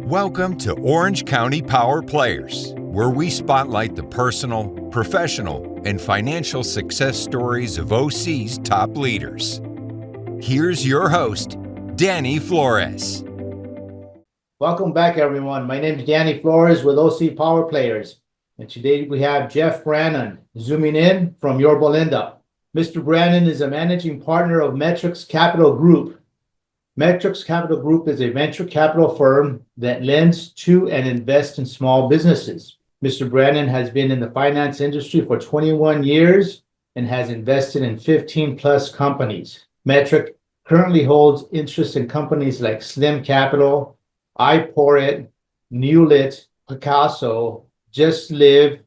Welcome to Orange County Power Players, where we spotlight the personal, professional, and financial success stories of OC's top leaders. Here's your host, Danny Flores. Welcome back, everyone. My name is Danny Flores with OC Power Players, and today we have Jeff Brannon zooming in from Yorba Linda. Mr. Brannon is a managing partner of Metrics Capital Group. Metrics Capital Group is a venture capital firm that lends to and invests in small businesses. Mr. Brannon has been in the finance industry for 21 years and has invested in 15 plus companies. Metric currently holds interest in companies like Slim Capital, iPorit, Newlight, Picasso, Just Live,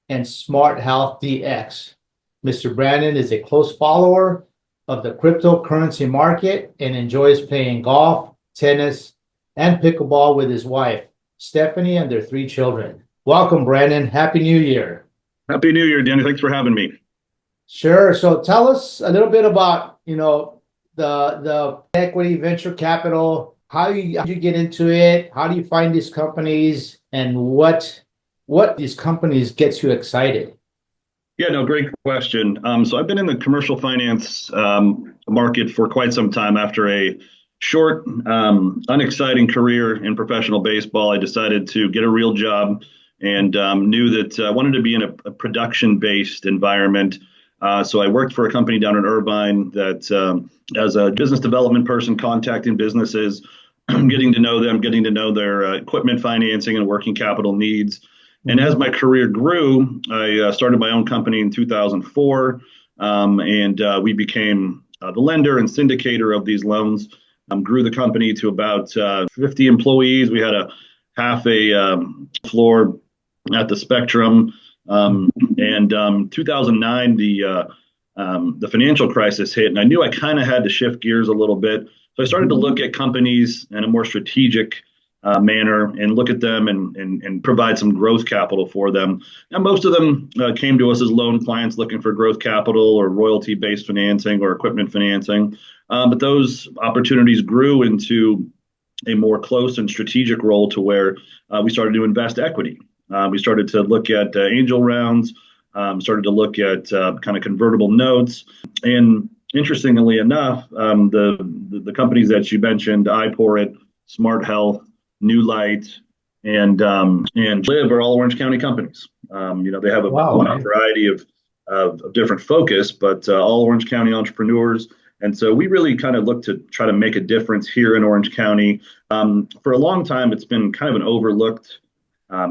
and Smart Health DX. Mr. Brannon is a close follower of the cryptocurrency market and enjoys playing golf, tennis, and pickleball with his wife, Stephanie, and their 3 children. Welcome, Brandon. Happy New Year. Happy New Year, Danny. Thanks for having me. Sure. So tell us a little bit about, the equity venture capital. How did you get into it? How do you find these companies, and what these companies gets you excited? Yeah, no, great question. So I've been in the commercial finance market for quite some time. After a short, unexciting career in professional baseball, I decided to get a real job and knew that I wanted to be in a production-based environment. So I worked for a company down in Irvine that, as a business development person, contacting businesses, getting to know them, getting to know their equipment financing and working capital needs. And as my career grew, I started my own company in 2004, and we became the lender and syndicator of these loans. Grew the company to about 50 employees. We had a half a floor at the Spectrum. And 2009, the financial crisis hit, and I knew I kind of had to shift gears a little bit. So I started to look at companies in a more strategic manner and look at them and provide some growth capital for them. And most of them came to us as loan clients looking for growth capital or royalty-based financing or equipment financing. But those opportunities grew into a more close and strategic role to where we started to invest equity. We started to look at angel rounds, started to look at kind of convertible notes. And interestingly enough, the companies that you mentioned, iPorit, Smart Health, Newlight, and Live are all Orange County companies. They have a variety of different focus, but all Orange County entrepreneurs. And so we really kind of look to try to make a difference here in Orange County. For a long time, it's been kind of an overlooked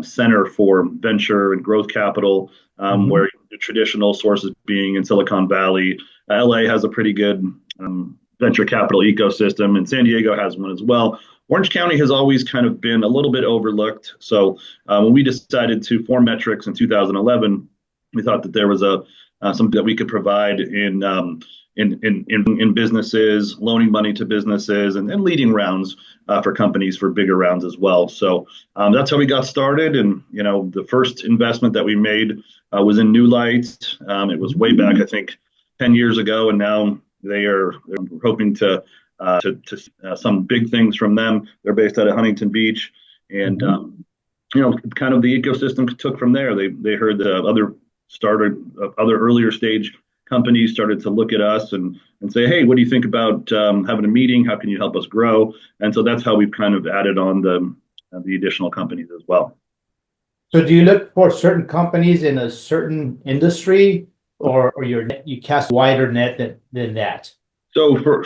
center for venture and growth capital, where the traditional sources being in Silicon Valley. LA has a pretty good venture capital ecosystem, and San Diego has one as well. Orange County has always kind of been a little bit overlooked. So when we decided to form Metrics in 2011, we thought that there was something that we could provide in businesses, loaning money to businesses, and leading rounds for companies for bigger rounds as well. So that's how we got started. And the first investment that we made was in Newlight. It was way back, I think, 10 years ago, and now they're hoping to some big things from them. They're based out of Huntington Beach, and kind of the ecosystem took from there. They heard the other earlier stage companies started to look at us and say, hey, what do you think about having a meeting? How can you help us grow? And so that's how we've kind of added on the additional companies as well. So do you look for certain companies in a certain industry, or you cast a wider net than that? So for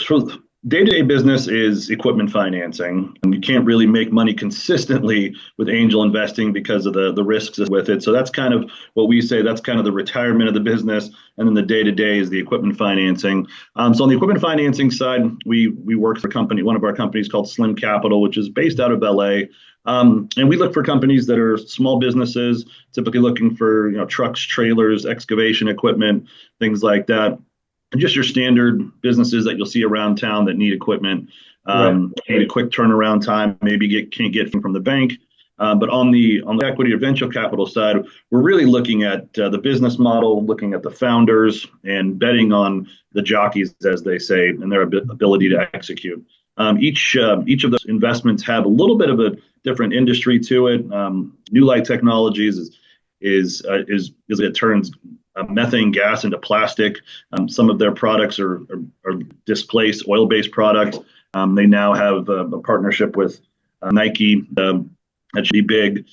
day-to-day business is equipment financing, and you can't really make money consistently with angel investing because of the risks with it. So that's kind of what we say, that's kind of the retirement of the business. And then the day-to-day is the equipment financing. So on the equipment financing side, we work for one of our companies called Slim Capital, which is based out of LA. And we look for companies that are small businesses, typically looking for trucks, trailers, excavation equipment, things like that. And just your standard businesses that you'll see around town that need equipment, need a quick turnaround time, maybe can't get from the bank. But on the equity or venture capital side, we're really looking at the business model, looking at the founders, and betting on the jockeys, as they say, and their ability to execute. Each of those investments have a little bit of a different industry to it. Newlight Technologies is it turns methane gas into plastic. Some of their products are displaced oil-based products. They now have a partnership with Nike. That should be big.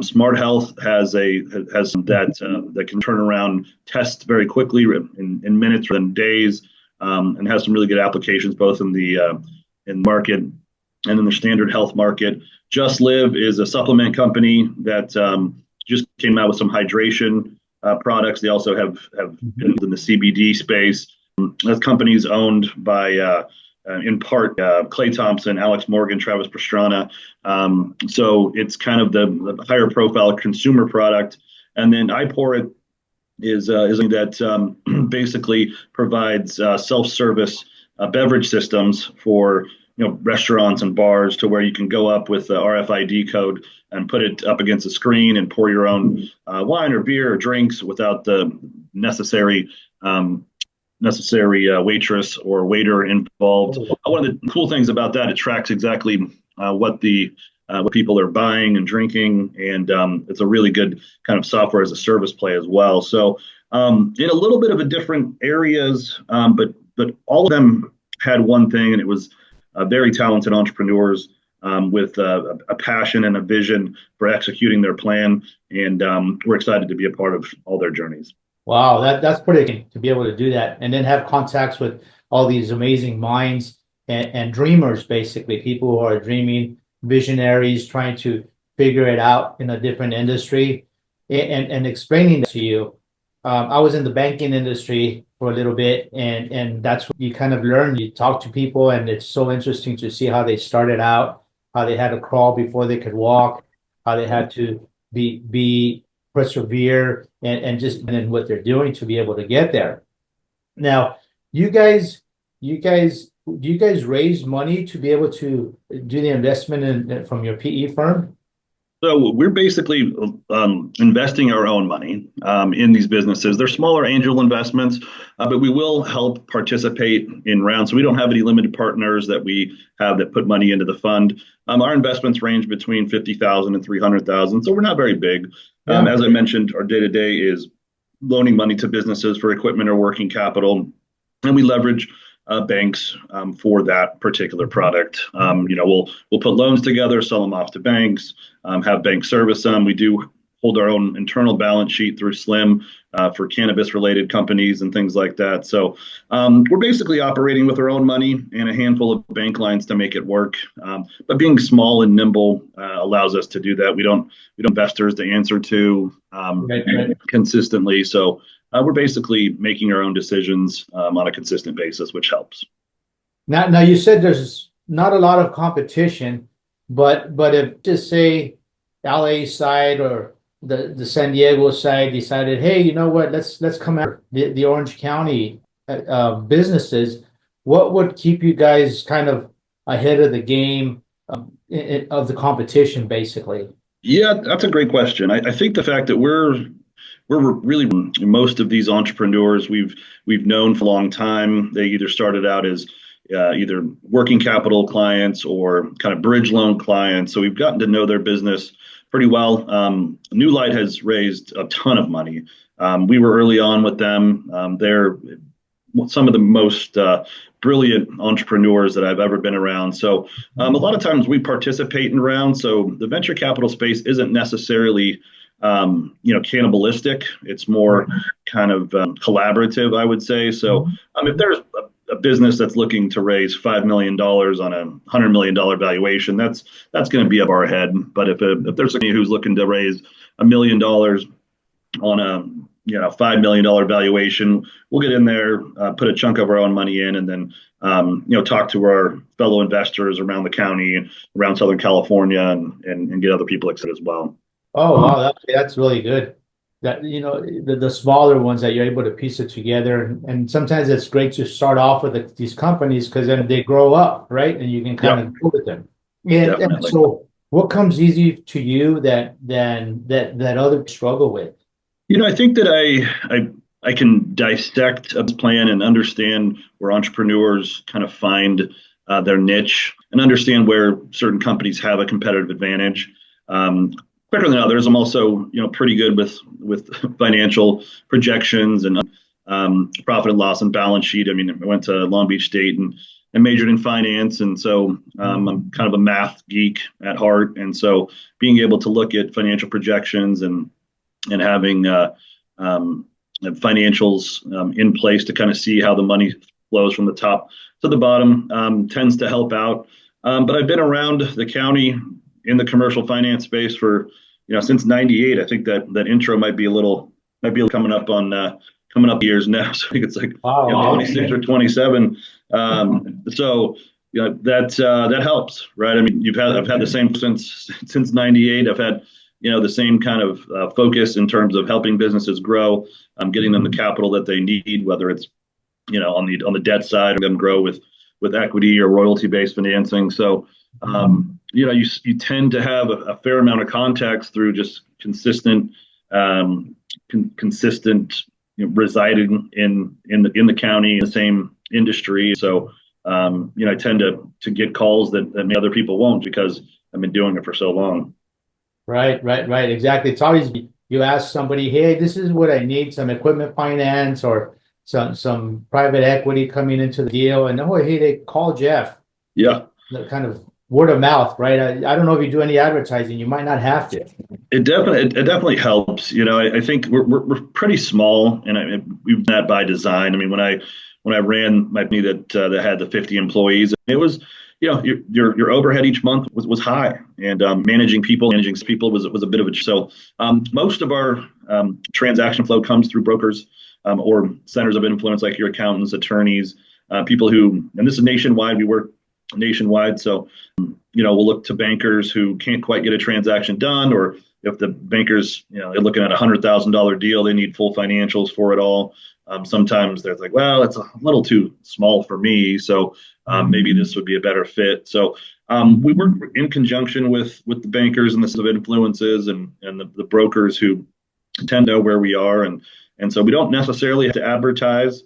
Smart Health has that can turn around tests very quickly in minutes rather than days, and has some really good applications both in the market and in the standard health market. Just Live is a supplement company that just came out with some hydration products. They also have been in the CBD space. That company is owned by in part Clay Thompson, Alex Morgan, Travis Pastrana. So it's kind of the higher profile consumer product. And then iPour is something that basically provides self-service beverage systems for restaurants and bars, to where you can go up with the RFID code and put it up against a screen and pour your own wine or beer or drinks without the necessary waitress or waiter involved. One of the cool things about that, it tracks exactly what people are buying and drinking, and it's a really good kind of software as a service play as well. So in a little bit of a different areas, but all of them had one thing, and it was very talented entrepreneurs with a passion and a vision for executing their plan, and we're excited to be a part of all their journeys. Wow, that's pretty to be able to do that, and then have contacts with all these amazing minds and dreamers, basically people who are dreaming, visionaries, trying to figure it out in a different industry, and explaining that to you. I was in the banking industry for a little bit, and that's what you kind of learn. You talk to people, and it's so interesting to see how they started out, how they had to crawl before they could walk, how they had to be persevere, and then what they're doing to be able to get there. Now, do you guys raise money to be able to do the investment from your PE firm? So we're basically investing our own money in these businesses. They're smaller angel investments, but we will help participate in rounds. So we don't have any limited partners that we have that put money into the fund. Our investments range between $50,000 and $300,000, so we're not very big. As I mentioned, our day-to-day is loaning money to businesses for equipment or working capital, and we leverage banks for that particular product. We'll put loans together, sell them off to banks, have banks service them. We do hold our own internal balance sheet through Slim for cannabis-related companies and things like that. So we're basically operating with our own money and a handful of bank lines to make it work. But being small and nimble allows us to do that. We don't investors to answer to consistently. So we're basically making our own decisions on a consistent basis, which helps. Now you said there's not a lot of competition, but if just say LA side or the San Diego side decided, hey, you know what, let's come after the Orange County businesses, what would keep you guys kind of ahead of the game of the competition, basically? Yeah, that's a great question. I think the fact that we're really, most of these entrepreneurs we've known for a long time. They either started out as either working capital clients or kind of bridge loan clients. So we've gotten to know their business pretty well. Newlight has raised a ton of money. We were early on with them. They're some of the most brilliant entrepreneurs that I've ever been around. So a lot of times we participate in rounds. So the venture capital space isn't necessarily cannibalistic. It's more kind of collaborative, I would say. So if there's a business that's looking to raise $5 million on a $100 million valuation, that's going to be up our head. But if there's somebody who's looking to raise $1 million on a $5 million valuation, we'll get in there, put a chunk of our own money in, and then talk to our fellow investors around the county, around Southern California, and get other people excited as well. Oh, wow, that's really good. That the smaller ones that you're able to piece it together, and sometimes it's great to start off with these companies because then they grow up, right? And you can kind of go with them. And so, what comes easy to you that others struggle with? I think that I can dissect a plan and understand where entrepreneurs kind of find their niche and understand where certain companies have a competitive advantage. Quicker than others. I'm also, pretty good with financial projections and profit and loss and balance sheet. I mean, I went to Long Beach State and majored in finance, and so I'm kind of a math geek at heart. And so being able to look at financial projections and having financials in place to kind of see how the money flows from the top to the bottom tends to help out. But I've been around the county in the commercial finance space for since '98. I think that intro might be coming up years now. So I think it's like 26 or 27. So that helps, right? I mean, I've had the same since '98. I've had the same kind of focus in terms of helping businesses grow, getting them the capital that they need, whether it's on the debt side, or them grow with equity or royalty based financing. So you tend to have a fair amount of context through just consistent residing in the county, in the same industry. So I tend to get calls that maybe other people won't, because I've been doing it for so long. Right. Exactly. It's always, you ask somebody, hey, this is what I need, some equipment finance or some private equity coming into the deal, and hey, they call Jeff. Yeah. The kind of word of mouth, right? I don't know if you do any advertising. You might not have to. It definitely helps. I think we're pretty small, and we've done that by design. I mean, when I ran my company that had the 50 employees, it was your overhead each month was high, and managing people was a bit of a most of our transaction flow comes through brokers or centers of influence, like your accountants, attorneys, people who, and this is nationwide. We work nationwide, so we'll look to bankers who can't quite get a transaction done, or if the bankers they're looking at $100,000 deal, they need full financials for it all. Sometimes they're like, well, it's a little too small for me, so maybe this would be a better fit. So we work in conjunction with the bankers and the sort of influences and the brokers who tend to know where we are, and so we don't necessarily have to advertise.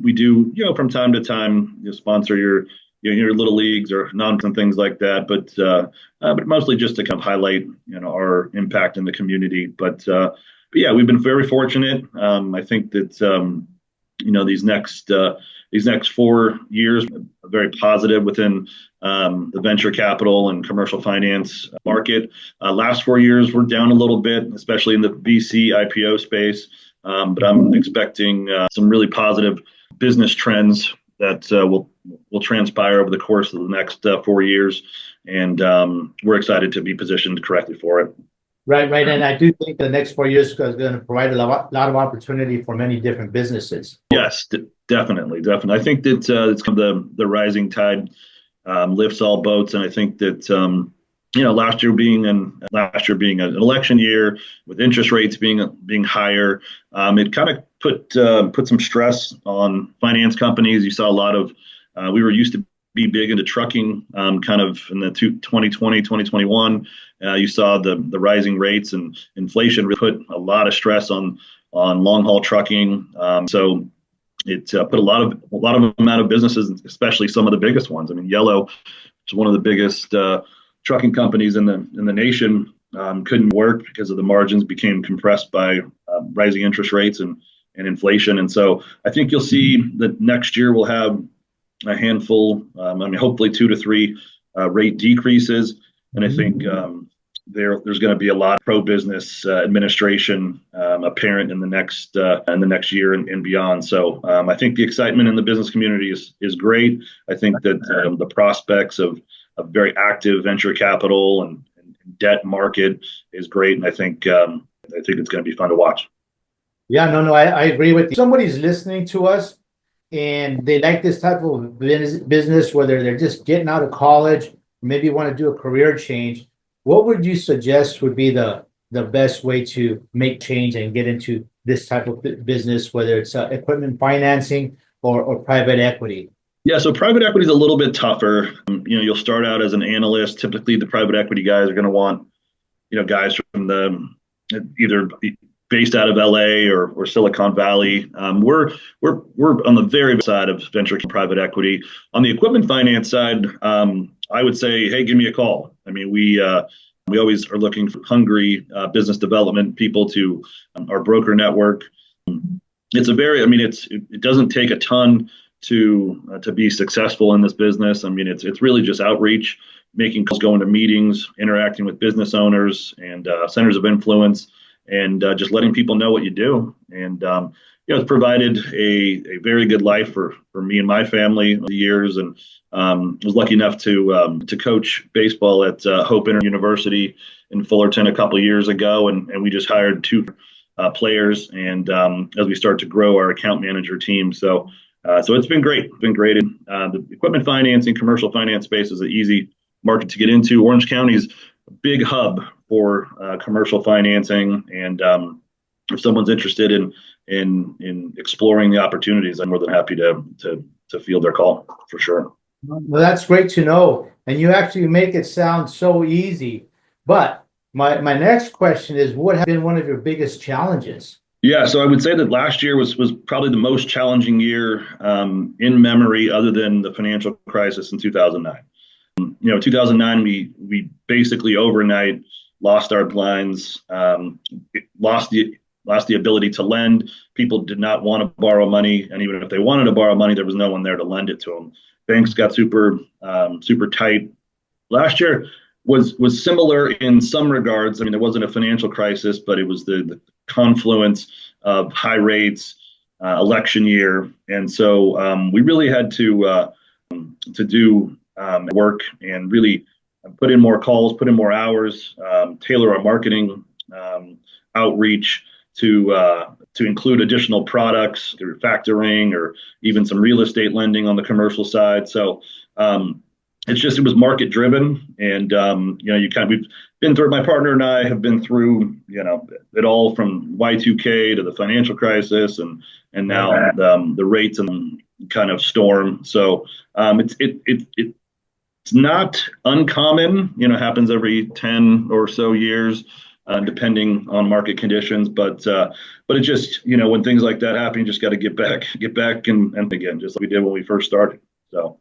We do, from time to time, sponsor your little leagues or and things like that, but mostly just to kind of highlight our impact in the community. But yeah, we've been very fortunate. I think that these next 4 years are very positive within the venture capital and commercial finance market. Last 4 years were down a little bit, especially in the VC IPO space. But I'm expecting some really positive business trends that will transpire over the course of the next 4 years, and we're excited to be positioned correctly for it. Right, and I do think the next 4 years is going to provide a lot of opportunity for many different businesses. Yes, definitely. I think that it's kind of the rising tide lifts all boats, and I think that last year being an election year with interest rates being higher, it kind of put some stress on finance companies. You saw a lot of we were used to be big into trucking, kind of in the 2020, 2021. You saw the rising rates, and inflation really put a lot of stress on long haul trucking. So it put a lot of them out of businesses, especially some of the biggest ones. I mean, Yellow, which is one of the biggest trucking companies in the nation, couldn't work because of the margins became compressed by rising interest rates and inflation. And so I think you'll see that next year we'll have a handful, hopefully 2 to 3 rate decreases. And I think there's going to be a lot of pro-business administration apparent in the next year and beyond. So I think the excitement in the business community is great. I think that the prospects of a very active venture capital and debt market is great, and I think it's going to be fun to watch. Yeah, no, I agree with you. Somebody's listening to us and they like this type of business, whether they're just getting out of college, maybe want to do a career change. What would you suggest would be the best way to make change and get into this type of business, whether it's equipment financing or private equity? Yeah, so private equity is a little bit tougher. You'll start out as an analyst. Typically, the private equity guys are going to want, guys from either based out of LA or Silicon Valley. We're on the very side of venture private equity. On the equipment finance side, I would say, hey, give me a call. I mean, we always are looking for hungry business development people to our broker network. It doesn't take a ton to be successful in this business. I mean, it's really just outreach, making calls, going to meetings, interacting with business owners and centers of influence, and just letting people know what you do. And it's provided a very good life for me and my family over the years. And was lucky enough to coach baseball at Hope University in Fullerton a couple of years ago, and we just hired two players, and as we start to grow our account manager team. So it's been great. It's been great. The equipment financing, commercial finance space is an easy market to get into. Orange County is a big hub for commercial financing, and if someone's interested in exploring the opportunities, I'm more than happy to field their call for sure. Well, that's great to know, and you actually make it sound so easy. But my next question is, what has been one of your biggest challenges? Yeah, so I would say that last year was probably the most challenging year in memory, other than the financial crisis in 2009. 2009, we basically overnight lost our lines, lost the ability to lend. People did not want to borrow money, and even if they wanted to borrow money, there was no one there to lend it to them. Banks got super tight. Last year was similar in some regards. I mean, there wasn't a financial crisis, but it was the confluence of high rates, election year, and so we really had to do work and really put in more calls, put in more hours, tailor our marketing outreach to include additional products through factoring or even some real estate lending on the commercial side. So it was market driven, and we've been through. My partner and I have been through it all, from Y2K to the financial crisis, and now the rates and kind of storm. So it's not uncommon. Happens every 10 or so years, depending on market conditions. But it just, when things like that happen, you just got to get back and again, just like we did when we first started. So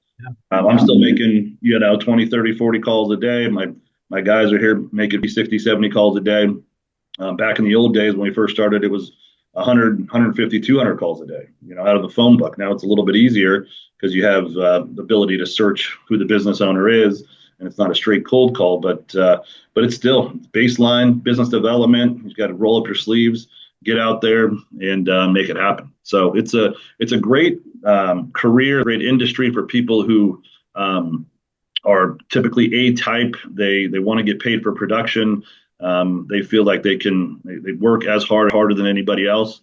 I'm still making 20, 30, 40 calls a day. My guys are here making 60, 70 calls a day. Back in the old days when we first started, it was 100, 150, 200 calls a day, out of the phone book. Now it's a little bit easier because you have the ability to search who the business owner is, and it's not a straight cold call, but it's still baseline business development. You've got to roll up your sleeves, get out there, and make it happen. So it's a great career, great industry for people who are typically A type. They want to get paid for production. They feel like they work as harder than anybody else.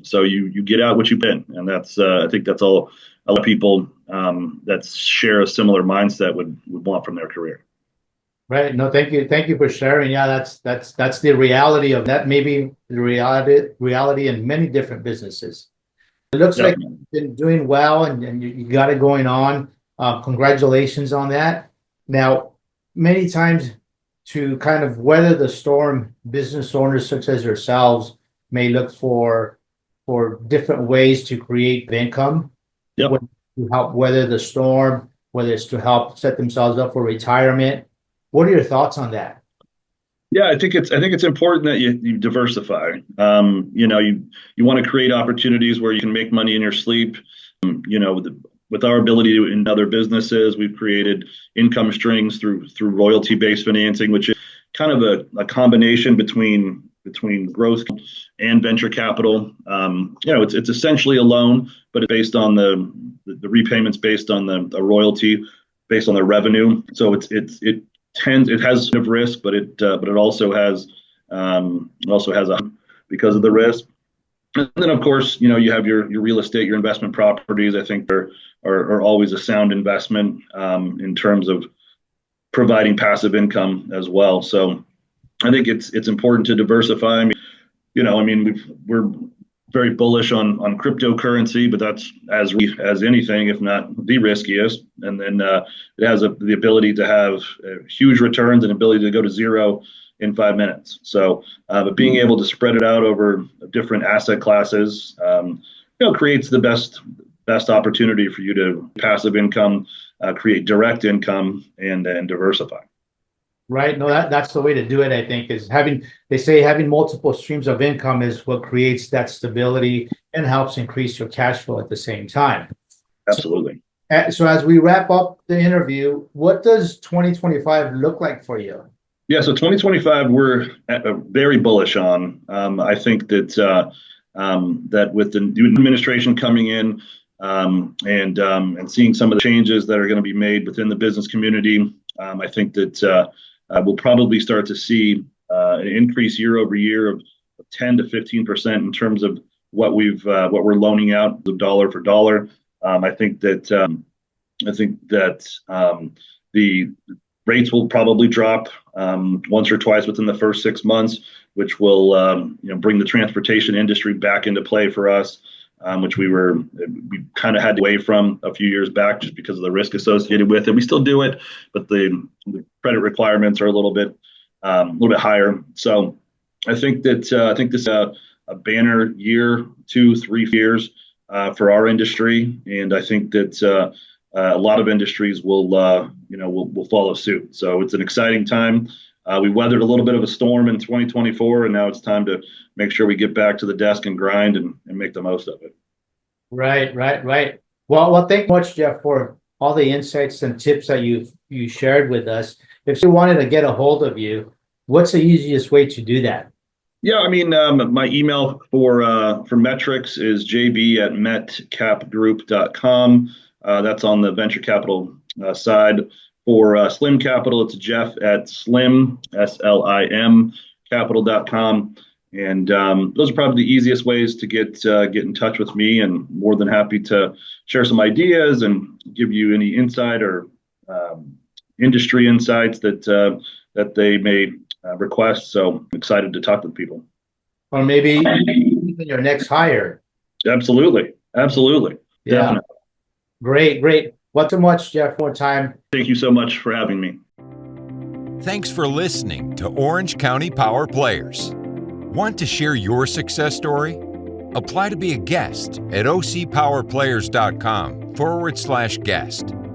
So you get out what you've been, and that's I think that's all a lot of people that share a similar mindset would want from their career. Right. No, thank you for sharing. Yeah, that's the reality of that. Maybe the reality in many different businesses. It looks like you've been doing well, and you got it going on. Congratulations on that. Now, many times, to kind of weather the storm, business owners such as yourselves may look for different ways to create income. Yep. To help weather the storm, whether it's to help set themselves up for retirement. What are your thoughts on that? Yeah, I think it's important that you diversify. You want to create opportunities where you can make money in your sleep. With our ability to in other businesses, we've created income streams through royalty-based financing, which is kind of a combination between growth and venture capital. It's essentially a loan, but it's based on the repayments based on the royalty, based on the revenue. So it has a risk, but it also has a because of the risk. And then, of course, you have your real estate, your investment properties. I think are always a sound investment in terms of providing passive income as well. So I think it's important to diversify. We're very bullish on cryptocurrency, but that's as anything, if not the riskiest. And then it has the ability to have huge returns and ability to go to zero in 5 minutes. So, but being able to spread it out over different asset classes, creates the best opportunity for you to passive income, create direct income, and diversify. Right. No, that's the way to do it, I think, is they say having multiple streams of income is what creates that stability and helps increase your cash flow at the same time. Absolutely. So as we wrap up the interview, what does 2025 look like for you? Yeah, so 2025 we're very bullish on. I think that that with the new administration coming in, and seeing some of the changes that are going to be made within the business community, I think that we'll probably start to see an increase year over year of 10 to 15% in terms of what we're loaning out dollar for dollar. I think that the rates will probably drop once or twice within the first 6 months, which will bring the transportation industry back into play for us, which we kind of had to away from a few years back just because of the risk associated with it. We still do it, but the credit requirements are a little bit higher. So I think this is a banner year, 2-3 years for our industry, and I think that a lot of industries will follow suit. So it's an exciting time. We weathered a little bit of a storm in 2024, and now it's time to make sure we get back to the desk and grind and make the most of it. Right. Well, thank you much, Jeff, for all the insights and tips that you shared with us. If you wanted to get a hold of you, what's the easiest way to do that? Yeah, I mean, my email for metrics is jb@metcapgroup.com. That's on the venture capital side. For Slim Capital, it's Jeff@slim, SLIM, capital.com. And those are probably the easiest ways to get in touch with me, and more than happy to share some ideas and give you any insight or industry insights that they may request. So I'm excited to talk with people. Or maybe even your next hire. Absolutely. Yeah. Definitely. Great. Well, so much, Jeff, more time. Thank you so much for having me. Thanks for listening to Orange County Power Players. Want to share your success story? Apply to be a guest at ocpowerplayers.com/guest.